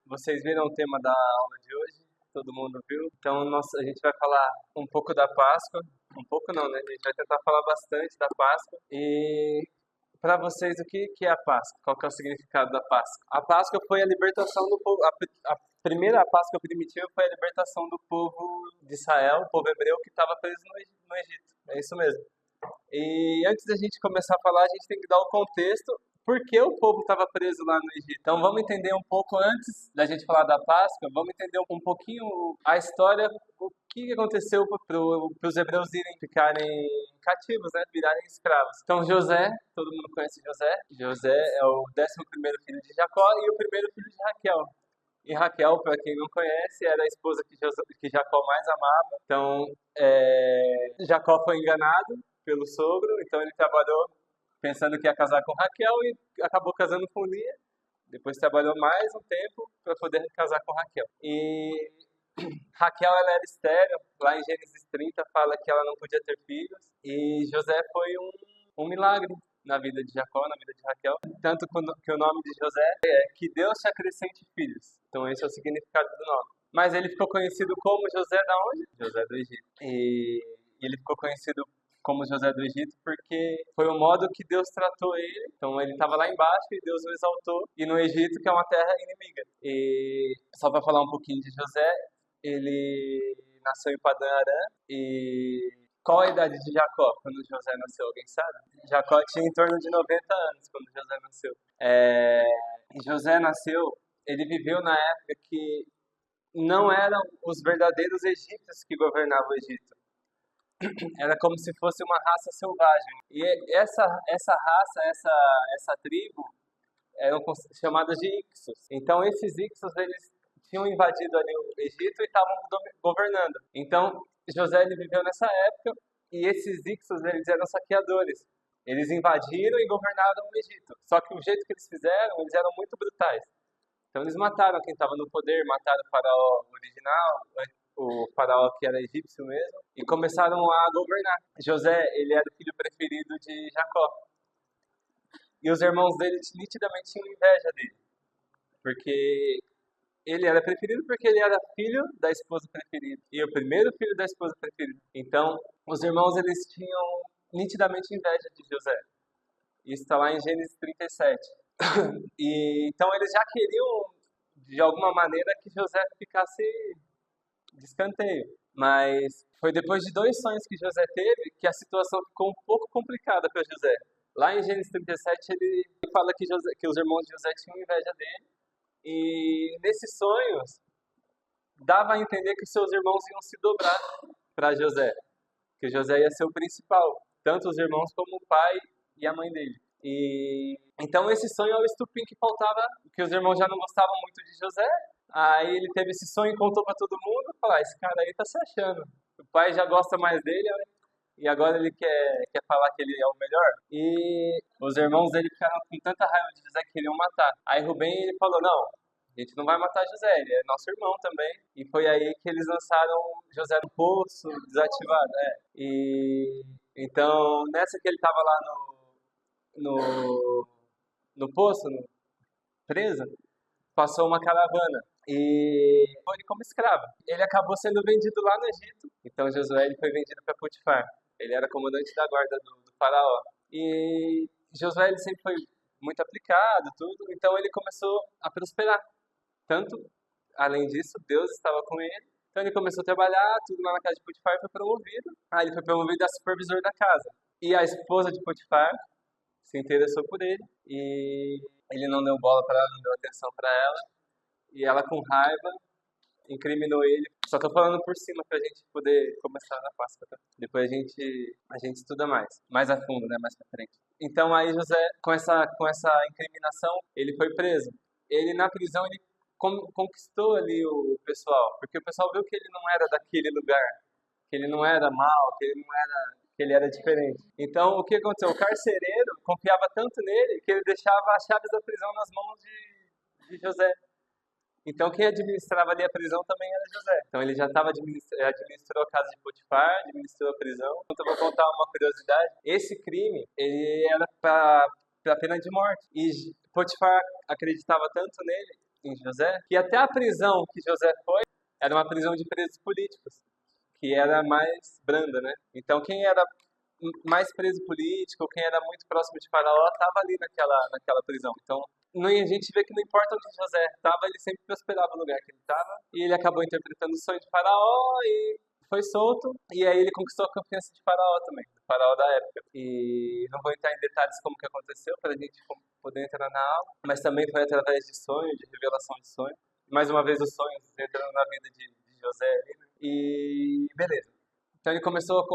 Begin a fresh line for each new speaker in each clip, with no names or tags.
Vocês viram o tema da aula de hoje? Todo mundo viu? Então, a gente vai falar um pouco da Páscoa. Um pouco não, né? A gente vai tentar falar bastante da Páscoa. E para vocês, o que é a Páscoa? Qual que é o significado da Páscoa? A Páscoa foi a libertação do povo. A primeira Páscoa primitiva foi a libertação do povo de Israel, o povo hebreu que estava preso no Egito. É isso mesmo. E antes da gente começar a falar, a gente tem que dar o contexto por que o povo estava preso lá no Egito. Então vamos entender um pouco antes da gente falar da Páscoa, vamos entender um pouquinho a história, o que aconteceu para os hebreus irem ficarem cativos, né, virarem escravos. Então José, todo mundo conhece José. José é o 11º filho de Jacó e o primeiro filho de Raquel. E Raquel, para quem não conhece, era a esposa que Jacó mais amava. Então, Jacó foi enganado pelo sogro, então ele trabalhou pensando que ia casar com Raquel e acabou casando com Lia. Depois trabalhou mais um tempo para poder casar com Raquel. E Raquel, ela era estéril. Lá em Gênesis 30 fala que ela não podia ter filhos. E José foi um milagre na vida de Jacó, na vida de Raquel. Tanto que o nome de José é que Deus te acrescente filhos. Então esse é o significado do nome. Mas ele ficou conhecido como José da onde? José do Egito. E ele ficou conhecido como José do Egito porque foi o modo que Deus tratou ele. Então ele estava lá embaixo e Deus o exaltou. E no Egito, que é uma terra inimiga. E só para falar um pouquinho de José, ele nasceu em Padã Arã. E qual a idade de Jacó quando José nasceu? Alguém sabe? Jacó tinha em torno de 90 anos quando José nasceu. E José nasceu, ele viveu na época que não eram os verdadeiros egípcios que governavam o Egito. Era como se fosse uma raça selvagem. E essa raça, essa tribo, eram chamadas de Ixos. Então esses Ixos, eles tinham invadido ali o Egito e estavam governando. Então José, ele viveu nessa época e esses Ixos, eles eram saqueadores. Eles invadiram e governaram o Egito. Só que o jeito que eles fizeram, eles eram muito brutais. Então eles mataram quem estava no poder, mataram o faraó original, o faraó que era egípcio mesmo, e começaram a governar. José, ele era o filho preferido de Jacó. E os irmãos dele nitidamente tinham inveja dele. Porque ele era preferido porque ele era filho da esposa preferida. E o primeiro filho da esposa preferida. Então, os irmãos, eles tinham nitidamente inveja de José. Isso está lá em Gênesis 37. Então, eles já queriam, de alguma maneira, que José ficasse de escanteio. Mas foi depois de 2 sonhos que José teve que a situação ficou um pouco complicada para José. Lá em Gênesis 37, ele fala que os irmãos de José tinham inveja dele. E nesses sonhos, dava a entender que seus irmãos iam se dobrar para José. Que José ia ser o principal. Tanto os irmãos como o pai e a mãe dele. E então esse sonho é o estupim que faltava, que os irmãos já não gostavam muito de José. Aí ele teve esse sonho e contou para todo mundo, falar, esse cara aí tá se achando. O pai já gosta mais dele, né? E agora ele quer falar que ele é o melhor. E os irmãos dele ficaram com tanta raiva de José que queriam matar. Aí Rubem, ele falou, não, a gente não vai matar José, ele é nosso irmão também. E foi aí que eles lançaram José no poço, desativado, né? E então, nessa que ele tava lá no poço, preso, passou uma caravana e foi ele como escravo. Ele acabou sendo vendido lá no Egito. Então Josué, ele foi vendido para Potifar. Ele era comandante da guarda do faraó. E Josué, ele sempre foi muito aplicado, tudo. Então ele começou a prosperar. Tanto, além disso, Deus estava com ele. Então ele começou a trabalhar, tudo lá na casa de Potifar e foi promovido. Aí ele foi promovido a supervisor da casa. E a esposa de Potifar se interessou por ele. E ele não deu bola para ela, não deu atenção para ela. E ela, com raiva, incriminou ele. Só tô falando por cima pra gente poder começar na Páscoa, tá? Depois a gente estuda mais a fundo, né, mais pra frente. Então aí José, com essa incriminação, ele foi preso. Ele na prisão, ele conquistou ali o pessoal, porque o pessoal viu que ele não era daquele lugar, que ele não era mau, que ele era diferente. Então o que aconteceu? O carcereiro confiava tanto nele que ele deixava as chaves da prisão nas mãos de José. Então quem administrava ali a prisão também era José. Então ele já administrou a casa de Potifar, administrou a prisão. Então eu vou contar uma curiosidade. Esse crime, ele era para pena de morte. E Potifar acreditava tanto nele em José, que até a prisão que José foi era uma prisão de presos políticos, que era mais branda, né? Então quem era mais preso político, quem era muito próximo de Faraó, estava ali naquela prisão. Então a gente vê que não importa onde José estava, ele sempre prosperava no lugar que ele estava, e ele acabou interpretando o sonho de Faraó e foi solto, e aí ele conquistou a confiança de Faraó também, do Faraó da época. E não vou entrar em detalhes como que aconteceu, para a gente poder entrar na aula, mas também foi através de sonho, de revelação de sonho. Mais uma vez os sonhos entrando na vida de José ali, né? E beleza. Então ele começou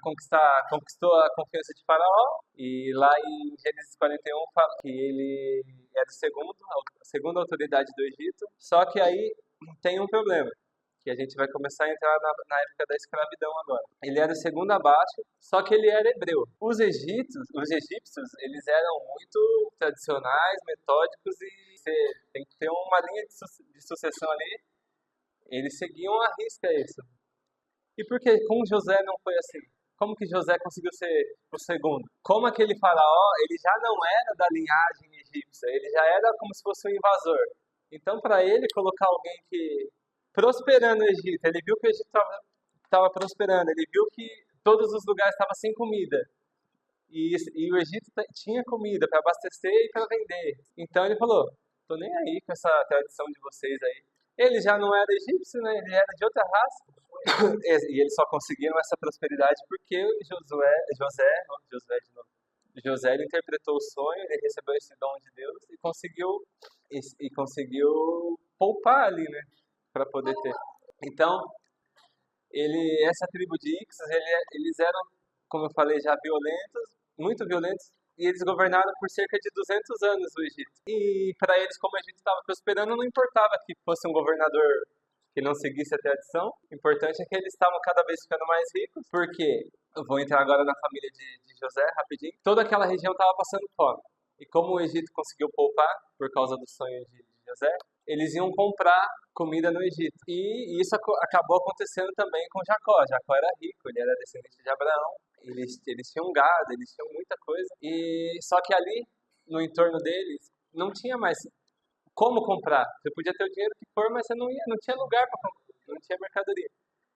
conquistou a confiança de Faraó, e lá em Gênesis 41 fala que ele era a segunda autoridade do Egito. Só que aí tem um problema, que a gente vai começar a entrar na época da escravidão agora. Ele era o segundo abaixo, só que ele era hebreu. Os egípcios, eles eram muito tradicionais, metódicos, e você tem que ter uma linha de sucessão ali. Eles seguiam à risca isso. E por que com José não foi assim? Como que José conseguiu ser o segundo? Como aquele faraó, ele já não era da linhagem egípcia, ele já era como se fosse um invasor. Então, para ele colocar alguém que prosperando no Egito, ele viu que o Egito estava prosperando, ele viu que todos os lugares estavam sem comida. E o Egito tinha comida para abastecer e para vender. Então ele falou, tô nem aí com essa tradição de vocês aí. Ele já não era egípcio, né? Ele era de outra raça. E eles só conseguiram essa prosperidade porque José ele interpretou o sonho, ele recebeu esse dom de Deus e conseguiu poupar ali, né, para poder ter. Então, essa tribo de Ixos, eles eram, como eu falei, já violentos, muito violentos, e eles governaram por cerca de 200 anos o Egito. E para eles, como o Egito estava prosperando, não importava que fosse um governador que não seguisse a tradição. O importante é que eles estavam cada vez ficando mais ricos, porque, eu vou entrar agora na família de José, rapidinho, toda aquela região estava passando fome. E como o Egito conseguiu poupar, por causa do sonho de José, eles iam comprar comida no Egito. E isso acabou acontecendo também com Jacó. Jacó era rico, ele era descendente de Abraão, eles tinham gado, eles tinham muita coisa. E só que ali, no entorno deles, não tinha mais como comprar. Você podia ter o dinheiro que for, mas você não tinha lugar para comprar, não tinha mercadoria.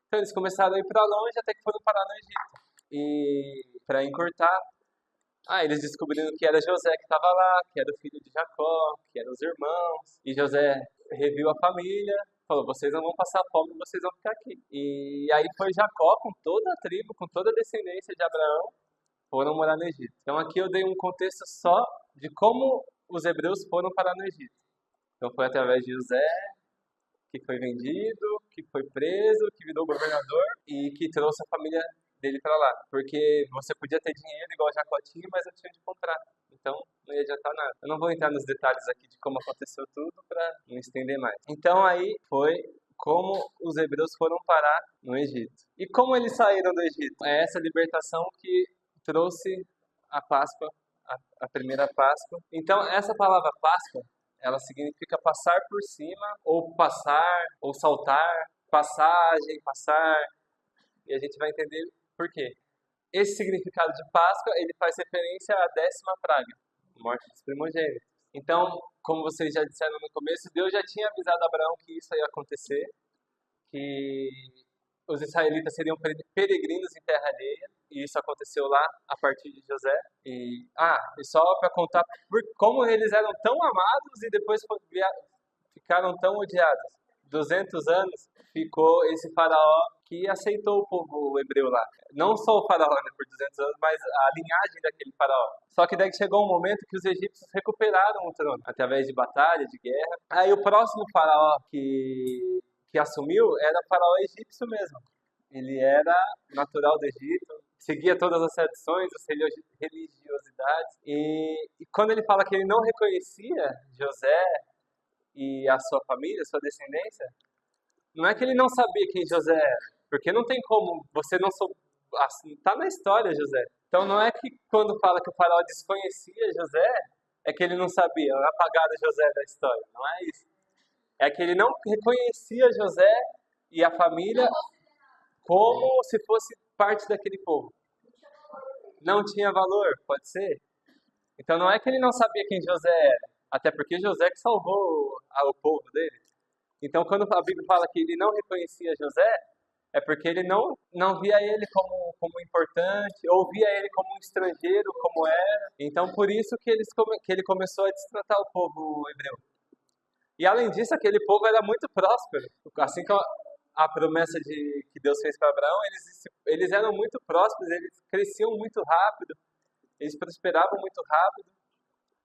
Então eles começaram a ir para longe até que foram parar no Egito. E para encurtar, eles descobriram que era José que estava lá, que era o filho de Jacó, que eram os irmãos. E José reviu a família, falou, vocês não vão passar fome, vocês vão ficar aqui. E aí foi Jacó com toda a tribo, com toda a descendência de Abraão, foram morar no Egito. Então aqui eu dei um contexto só de como os hebreus foram parar no Egito. Então foi através de José, que foi vendido, que foi preso, que virou governador e que trouxe a família dele para lá. Porque você podia ter dinheiro igual Jacó tinha, mas não tinha de comprar. Então não ia adiantar nada. Eu não vou entrar nos detalhes aqui de como aconteceu tudo para não estender mais. Então aí foi como os hebreus foram parar no Egito. E como eles saíram do Egito? É essa libertação que trouxe a Páscoa, a primeira Páscoa. Então essa palavra Páscoa, ela significa passar por cima, ou passar, ou saltar, passagem, passar. E a gente vai entender por quê. Esse significado de Páscoa, ele faz referência à 10ª praga, morte dos primogênitos. Então, como vocês já disseram no começo, Deus já tinha avisado Abraão que isso ia acontecer, que os israelitas seriam peregrinos em terra alheia, e isso aconteceu lá a partir de José. E só para contar como eles eram tão amados e depois ficaram tão odiados. 200 anos ficou esse faraó que aceitou o povo hebreu lá. Não só o faraó, né, por 200 anos, mas a linhagem daquele faraó. Só que daí chegou um momento que os egípcios recuperaram o trono, através de batalha, de guerra. Aí o próximo faraó que assumiu era o faraó egípcio mesmo. Ele era natural do Egito, seguia todas as tradições, as religiosidades. E quando ele fala que ele não reconhecia José e a sua família, a sua descendência, não é que ele não sabia quem José era, porque não tem como, você não soube, tá na história José. Então não é que quando fala que o faraó desconhecia José, é que ele não sabia, apagaram José da história, não é isso. É que ele não reconhecia José e a família como se fosse parte daquele povo. Não tinha valor, pode ser? Então não é que ele não sabia quem José era. Até porque José que salvou o povo dele. Então, quando a Bíblia fala que ele não reconhecia José, é porque ele não via ele como importante, ou via ele como um estrangeiro, como era. Então, por isso que ele começou a destratar o povo hebreu. E, além disso, aquele povo era muito próspero. Assim como a promessa que Deus fez para Abraão, eles eram muito prósperos, eles cresciam muito rápido, eles prosperavam muito rápido.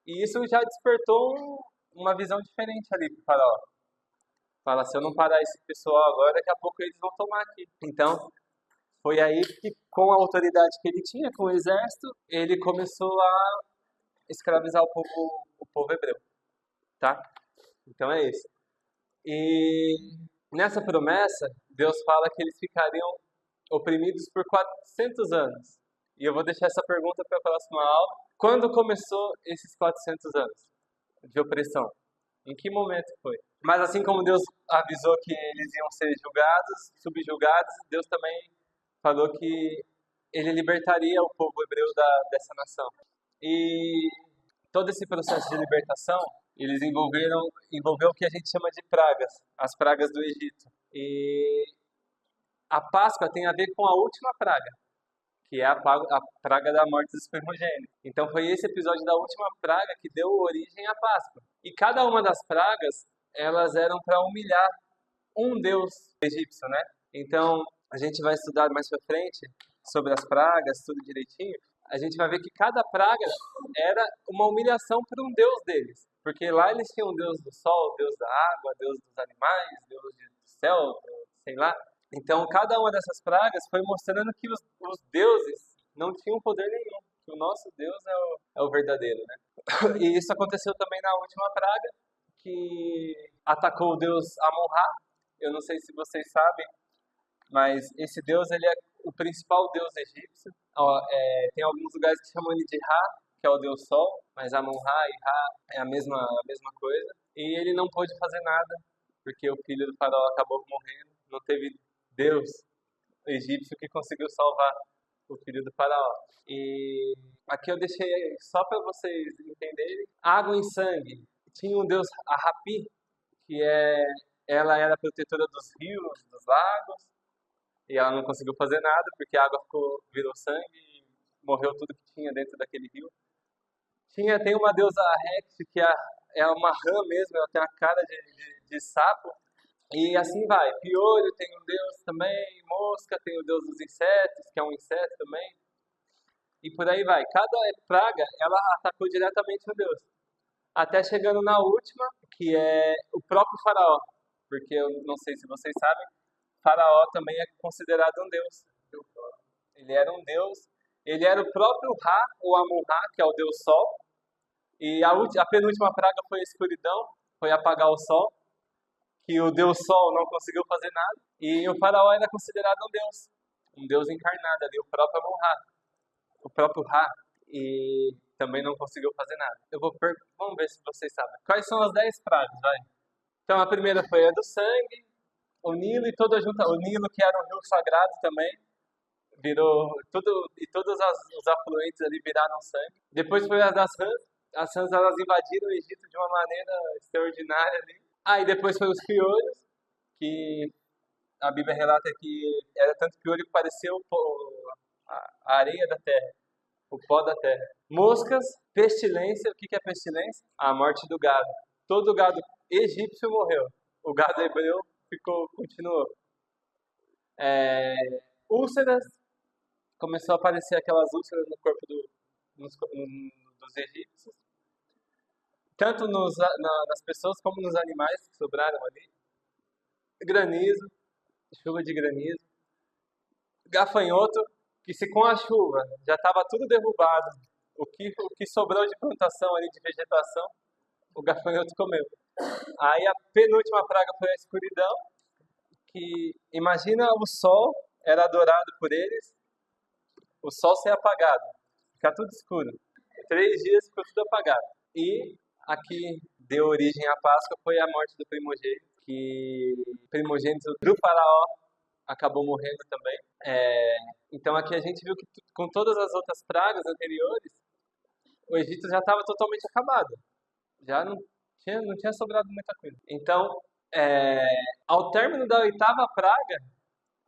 E isso já despertou uma visão diferente ali para o faraó. Fala, se eu não parar esse pessoal agora, daqui a pouco eles vão tomar aqui. Então, foi aí que, com a autoridade que ele tinha, com o exército, ele começou a escravizar o povo hebreu, tá? Então é isso. E nessa promessa, Deus fala que eles ficariam oprimidos por 400 anos. E eu vou deixar essa pergunta para a próxima aula. Quando começou esses 400 anos de opressão? Em que momento foi? Mas assim como Deus avisou que eles iam ser julgados, subjugados, Deus também falou que ele libertaria o povo hebreu dessa nação. E todo esse processo de libertação, eles envolveu o que a gente chama de pragas, as pragas do Egito. E a Páscoa tem a ver com a última praga, que é a praga da morte dos primogênitos. Então foi esse episódio da última praga que deu origem à Páscoa. E cada uma das pragas, elas eram para humilhar um deus egípcio, né? Então, a gente vai estudar mais pra frente sobre as pragas, tudo direitinho. A gente vai ver que cada praga era uma humilhação para um deus deles. Porque lá eles tinham o deus do sol, deus da água, deus dos animais, deus do céu, sei lá. Então, cada uma dessas pragas foi mostrando que os deuses não tinham poder nenhum. Que o nosso Deus é o verdadeiro, né? E isso aconteceu também na última praga, que atacou o deus Amon-Ra. Eu não sei se vocês sabem, mas esse deus ele é o principal deus egípcio. Tem alguns lugares que chamam ele de Ra, que é o deus Sol, mas Amon-Ra e Ra é a mesma coisa. E ele não pôde fazer nada, porque o filho do faraó acabou morrendo. Não teve deus egípcio que conseguiu salvar o filho do faraó. E aqui eu deixei só para vocês entenderem. Água e sangue. Tinha um deus, a Hapi, que ela era protetora dos rios, dos lagos, e ela não conseguiu fazer nada, porque a água virou sangue e morreu tudo que tinha dentro daquele rio. Tem uma deusa Rex, que é uma rã mesmo, ela tem a cara de sapo, e assim vai. Piolho tem um deus também, mosca tem o deus dos insetos, que é um inseto também, e por aí vai. Cada praga, ela atacou diretamente o deus. Até chegando na última, que é o próprio faraó. Porque eu não sei se vocês sabem, faraó também é considerado um deus. Ele era um deus, ele era o próprio Ra, ou Amon-Ra, que é o deus sol. E a penúltima praga foi a escuridão, foi apagar o sol, que o deus sol não conseguiu fazer nada. E o faraó era considerado um deus encarnado ali, o próprio Amon-Ra, o próprio Ra. E também não conseguiu fazer nada. Vamos ver se vocês sabem. Quais são as 10 pragas, vai? Então a primeira foi a do sangue, o Nilo e toda junta, o Nilo que era um rio sagrado também, virou tudo e todos os afluentes ali viraram sangue. Depois foi as das rãs. As rãs elas invadiram o Egito de uma maneira extraordinária ali. E depois foi os piolhos, que a Bíblia relata que era tanto piolho que parecia a areia da terra, o pó da terra. Moscas, pestilência. O que é pestilência? A morte do gado. Todo o gado egípcio morreu. O gado hebreu continuou. Úlceras. Começou a aparecer aquelas úlceras no corpo dos egípcios. Tanto nas pessoas como nos animais que sobraram ali. Granizo. Chuva de granizo. Gafanhoto. Que se com a chuva já estava tudo derrubado, o que sobrou de plantação ali, de vegetação, o gafanhoto comeu. Aí a penúltima praga foi a escuridão, que imagina o sol, era adorado por eles, o sol ser apagado, ficar tudo escuro. 3 dias ficou tudo apagado. E aqui deu origem à Páscoa foi a morte do primogênito, que o primogênito do faraó acabou morrendo também. Então aqui a gente viu que com todas as outras pragas anteriores, o Egito já estava totalmente acabado. Já não tinha sobrado muita coisa. Então, é, ao término da oitava praga,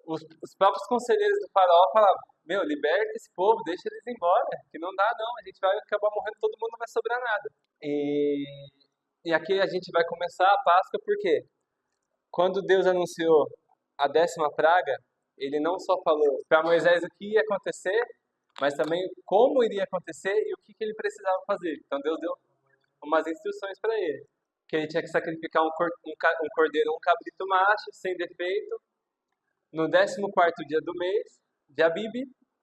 os próprios conselheiros do faraó falavam, meu, liberta esse povo, deixa eles ir embora, que não dá não, a gente vai acabar morrendo, todo mundo não vai sobrar nada. E, e aqui a gente vai começar a Páscoa, porque quando Deus anunciou a 10ª praga, ele não só falou para Moisés o que ia acontecer, mas também como iria acontecer e o que ele precisava fazer. Então Deus deu umas instruções para ele, que ele tinha que sacrificar um cordeiro, um cabrito macho, sem defeito, no 14º dia do mês de Abib,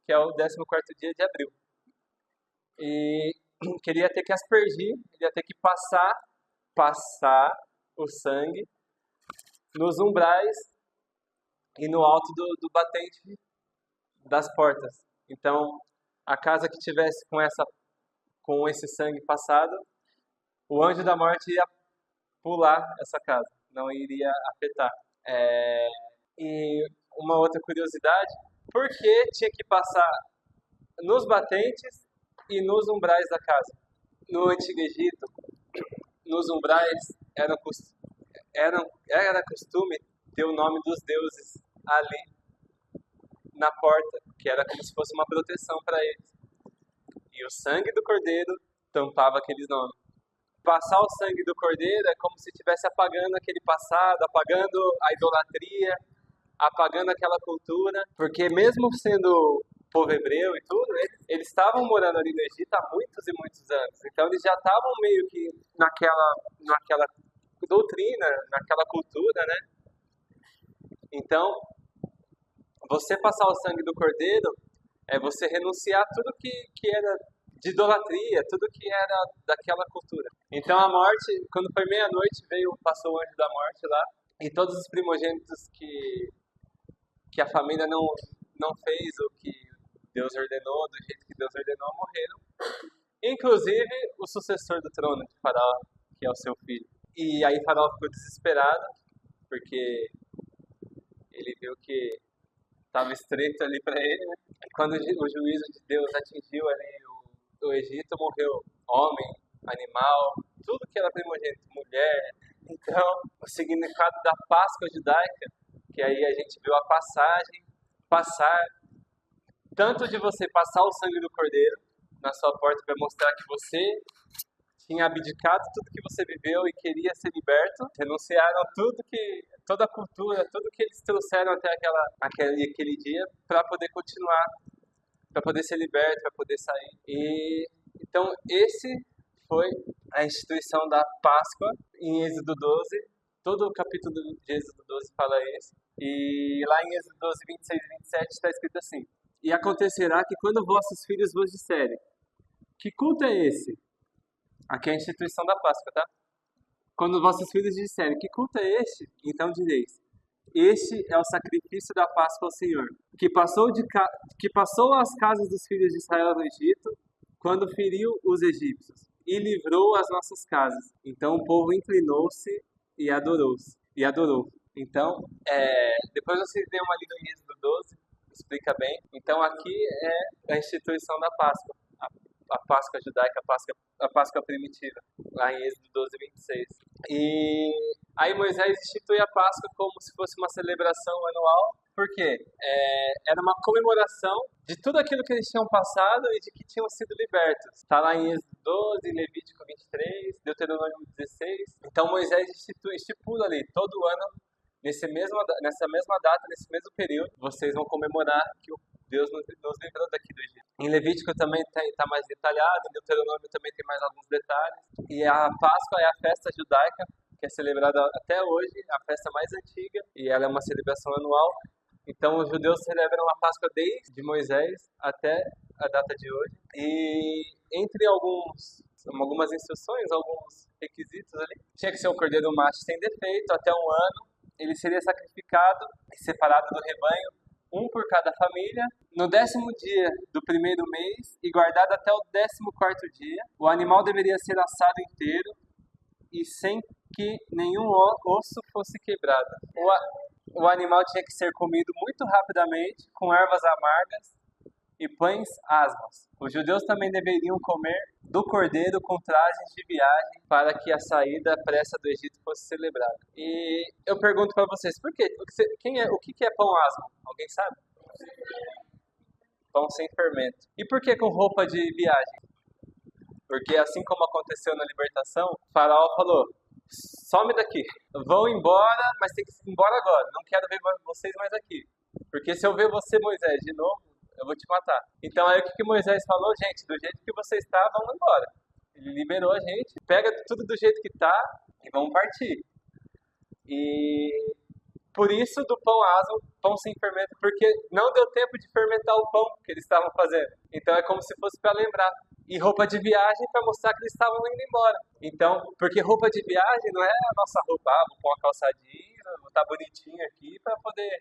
que é o 14º dia de abril. E que ele ia ter que aspergir, ele ia ter que passar o sangue nos umbrais e no alto do batente das portas. Então, a casa que tivesse com esse sangue passado, o anjo da morte ia pular essa casa, não iria afetar. E uma outra curiosidade, por que tinha que passar nos batentes e nos umbrais da casa? No Antigo Egito, nos umbrais era costume ter o nome dos deuses ali na porta, que era como se fosse uma proteção para eles. E o sangue do cordeiro tampava aqueles nomes. Passar o sangue do cordeiro é como se estivesse apagando aquele passado, apagando a idolatria, apagando aquela cultura, porque mesmo sendo povo hebreu e tudo, eles estavam morando ali no Egito há muitos e muitos anos. Então eles já estavam meio que naquela doutrina, naquela cultura, né? Então, você passar o sangue do cordeiro é você renunciar a tudo que era de idolatria, tudo que era daquela cultura. Então a morte, quando foi meia-noite, passou o anjo da morte lá, e todos os primogênitos que a família não fez o que Deus ordenou, do jeito que Deus ordenou, morreram. Inclusive o sucessor do trono de Faraó, que é o seu filho. E aí Faraó ficou desesperado, porque ele viu que estava estreito ali para ele, né? Quando o juízo de Deus atingiu ali o Egito, morreu homem, animal, tudo que era primogênito, mulher. Então, o significado da Páscoa judaica, que aí a gente viu a passar, tanto de você passar o sangue do cordeiro na sua porta para mostrar que você tinha abdicado tudo que você viveu e queria ser liberto, renunciaram toda a cultura, tudo que eles trouxeram até aquele dia para poder continuar, para poder ser liberto, para poder sair. E então esse foi a instituição da Páscoa em Êxodo 12. Todo o capítulo de Êxodo 12 fala isso. E lá em Êxodo 12, 26 e 27 está escrito assim: E acontecerá que quando vossos filhos vos disserem, que culto é esse? Aqui é a instituição da Páscoa, tá? Quando vossos filhos disserem, que culto é este? Então direis, este é o sacrifício da Páscoa ao Senhor, que passou às casas dos filhos de Israel no Egito, quando feriu os egípcios, e livrou as nossas casas. Então o povo inclinou-se e adorou. Então, depois vocês dêem uma lida em Êxodo 12, explica bem. Então aqui é a instituição da Páscoa. A Páscoa judaica, a Páscoa primitiva, lá em Êxodo 12, 26. E aí Moisés institui a Páscoa como se fosse uma celebração anual, porque era uma comemoração de tudo aquilo que eles tinham passado e de que tinham sido libertos. Está lá em Êxodo 12, Levítico 23, Deuteronômio 16. Então Moisés estipula ali, todo ano, nessa mesma data, nesse mesmo período, vocês vão comemorar que Deus nos livrou daqui do Egito. Em Levítico também está mais detalhado, em Deuteronômio também tem mais alguns detalhes. E a Páscoa é a festa judaica, que é celebrada até hoje, a festa mais antiga, e ela é uma celebração anual. Então os judeus celebram a Páscoa desde Moisés até a data de hoje. E entre algumas instruções, alguns requisitos ali, tinha que ser um cordeiro macho sem defeito, até um ano. Ele seria sacrificado e separado do rebanho, um por cada família, no 10º dia do primeiro mês e guardado até o 14º dia. O animal deveria ser assado inteiro e sem que nenhum osso fosse quebrado. O animal tinha que ser comido muito rapidamente, com ervas amargas, e pães asmos. Os judeus também deveriam comer do cordeiro com trajes de viagem para que a saída pressa do Egito fosse celebrada. E eu pergunto para vocês, por quê? O que é pão asmo? Alguém sabe? Pão sem fermento. E por que com roupa de viagem? Porque assim como aconteceu na libertação, o faraó falou, some daqui, vão embora, mas tem que ir embora agora, não quero ver vocês mais aqui. Porque se eu ver você, Moisés, de novo, eu vou te matar. Então aí o que Moisés falou? Gente, do jeito que você está, vamos embora. Ele liberou a gente, pega tudo do jeito que está e vamos partir. E por isso do pão asmo, pão sem fermento, porque não deu tempo de fermentar o pão que eles estavam fazendo. Então é como se fosse para lembrar. E roupa de viagem para mostrar que eles estavam indo embora. Então, porque roupa de viagem não é a nossa roupa, vou pôr uma calça jeans, vou estar bonitinho aqui para poder...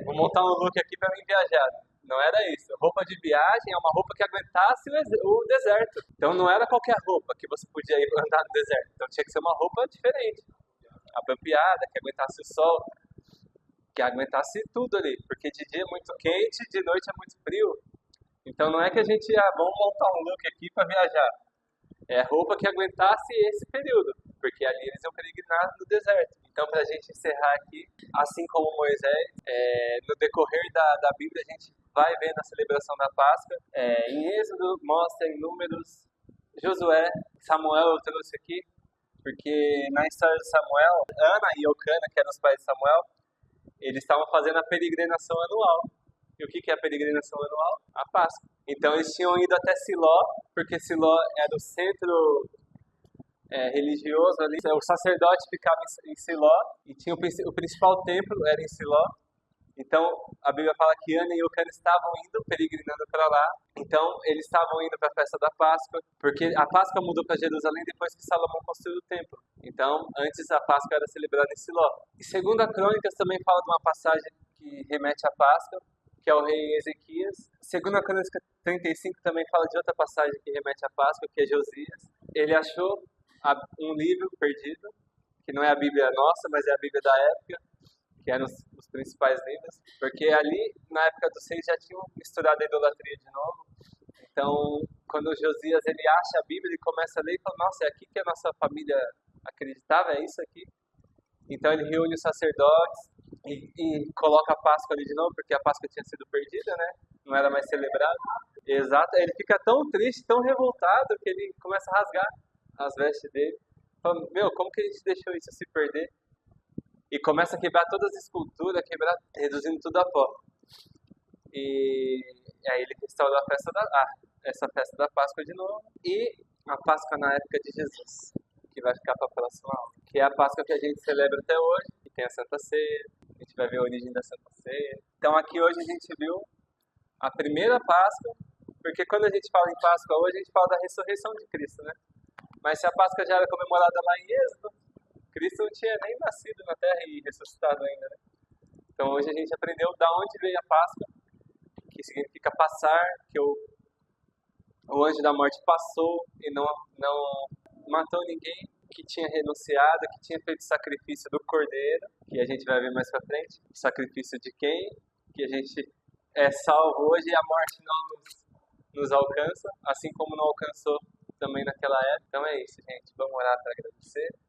vou montar um look aqui para mim viajar. Não era isso. Roupa de viagem é uma roupa que aguentasse o deserto. Então não era qualquer roupa que você podia ir andar no deserto. Então tinha que ser uma roupa diferente. Apropriada, que aguentasse o sol, que aguentasse tudo ali. Porque de dia é muito quente, de noite é muito frio. Então não é que a gente, vamos montar um look aqui para viajar. É roupa que aguentasse esse período, porque ali eles iam peregrinar no deserto. Então, para a gente encerrar aqui, assim como Moisés, no decorrer da Bíblia, a gente vai ver na celebração da Páscoa, em Êxodo, mostra em Números, Josué, Samuel eu trouxe aqui, porque na história de Samuel, Ana e Eucana, que eram os pais de Samuel, eles estavam fazendo a peregrinação anual. E o que é a peregrinação anual? A Páscoa. Então eles tinham ido até Siló, porque Siló era o centro religioso ali. O sacerdote ficava em Siló e tinha o principal templo era em Siló. Então a Bíblia fala que Ana e Eucana estavam indo, peregrinando para lá. Então eles estavam indo para a festa da Páscoa, porque a Páscoa mudou para Jerusalém depois que Salomão construiu o templo. Então antes a Páscoa era celebrada em Siló. E segundo a Crônicas também fala de uma passagem que remete à Páscoa, que é o rei Ezequias. Segundo a Crônica 35 também fala de outra passagem que remete à Páscoa, que é Josias. Ele achou um livro perdido, que não é a Bíblia nossa, mas é a Bíblia da época, que eram os principais livros, porque ali, na época dos reis, já tinham misturado a idolatria de novo. Então, quando Josias ele acha a Bíblia, ele começa a ler e fala, nossa, é aqui que a nossa família acreditava, é isso aqui? Então ele reúne os sacerdotes e coloca a Páscoa ali de novo, porque a Páscoa tinha sido perdida, né? Não era mais celebrada. Exato, ele fica tão triste, tão revoltado, que ele começa a rasgar as vestes dele. Falando, como que a gente deixou isso se perder? E começa a quebrar todas as esculturas, reduzindo tudo a pó. E aí ele restaurou essa festa da Páscoa de novo. E a Páscoa na época de Jesus, que vai ficar para a próxima aula. Que é a Páscoa que a gente celebra até hoje, que tem a Santa Ceia. A gente vai ver a origem da Santa Ceia. Então aqui hoje a gente viu a primeira Páscoa, porque quando a gente fala em Páscoa hoje, a gente fala da ressurreição de Cristo, né? Mas se a Páscoa já era comemorada lá em Êxodo, Cristo não tinha nem nascido na Terra e ressuscitado ainda, né? Então hoje a gente aprendeu da onde veio a Páscoa, que significa passar, que o anjo da morte passou e não matou ninguém, que tinha renunciado, que tinha feito sacrifício do cordeiro, que a gente vai ver mais pra frente. O sacrifício de quem? Que a gente é salvo hoje e a morte não nos alcança, assim como não alcançou também naquela época. Então é isso, gente. Vamos orar para agradecer.